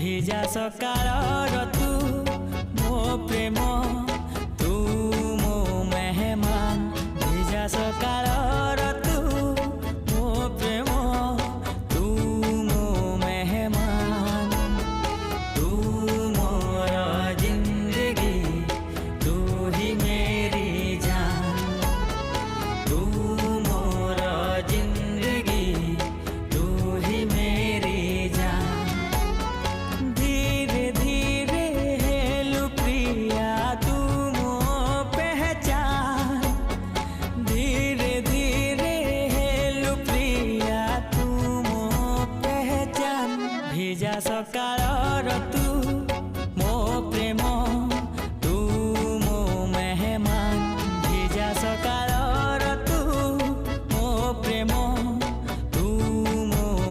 ଭିଜା ସକାଳର ତୁ ମୋ ପ୍ରେମ ତୁ ମୋ ମେହମାନ ଭିଜା ସକାଳର ତୁ ମୋ ପ୍ରେମ ତୁ ମୋ ମେହମାନ ତୁ ମୋର ଜିନ୍ଦଗୀ ତୁ ହି मेरी जान तू मोर जिंदगी तू ही मेरी जान धीरे धीरे हेलु प्रिया तू मो पहचान धीरे धीरे हेलु प्रिया तू मो पहचान भिजा सकाळर